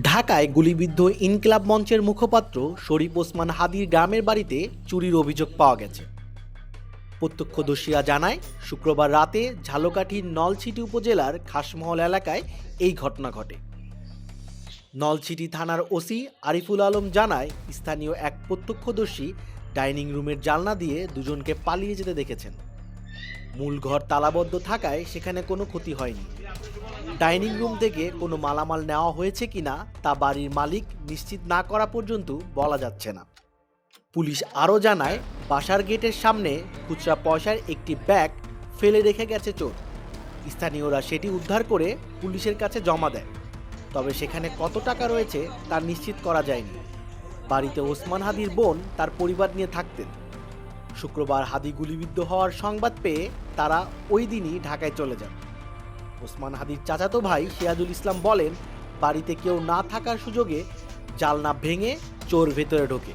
ঢাকায় গুলিবিদ্ধ ইনকিলাব মঞ্চের মুখপাত্র শরীফ ওসমান হাদির গ্রামের বাড়িতে চুরির অভিযোগ পাওয়া গেছে। প্রত্যক্ষদর্শীরা জানায়, শুক্রবার রাতে ঝালকাঠির নলছিটি উপজেলার খাসমহল এলাকায় এই ঘটনা ঘটে। নলছিটি থানার ওসি আরিফুল আলম জানায়, স্থানীয় এক প্রত্যক্ষদর্শী ডাইনিং রুমের জানলা দিয়ে দুজনকে পালিয়ে যেতে দেখেছেন। মূল ঘর তালাবদ্ধ থাকায় সেখানে কোনো ক্ষতি হয়নি। ডাইনিং রুম থেকে কোনো মালামাল নেওয়া হয়েছে কিনা তা বাড়ির মালিক নিশ্চিত না করা পর্যন্ত বলা যাচ্ছে না। পুলিশ আরও জানায়, বাসার গেটের সামনে খুচরা পয়সার একটি ব্যাগ ফেলে রেখে গেছে চোর। স্থানীয়রা সেটি উদ্ধার করে পুলিশের কাছে জমা দেয়, তবে সেখানে কত টাকা রয়েছে তা নিশ্চিত করা যায়নি। বাড়িতে ওসমান হাদির বোন তার পরিবার নিয়ে থাকতেন। শুক্রবার হাদি গুলিবিদ্ধ হওয়ার সংবাদ পেয়ে তারা ওই দিনই ঢাকায় চলে যান। ওসমান হাদির চাচাতো ভাই সিরাজুল ইসলাম বলেন, বাড়িতে কেউ না থাকার সুযোগে জানলা ভেঙে চোর ভেতরে ঢোকে।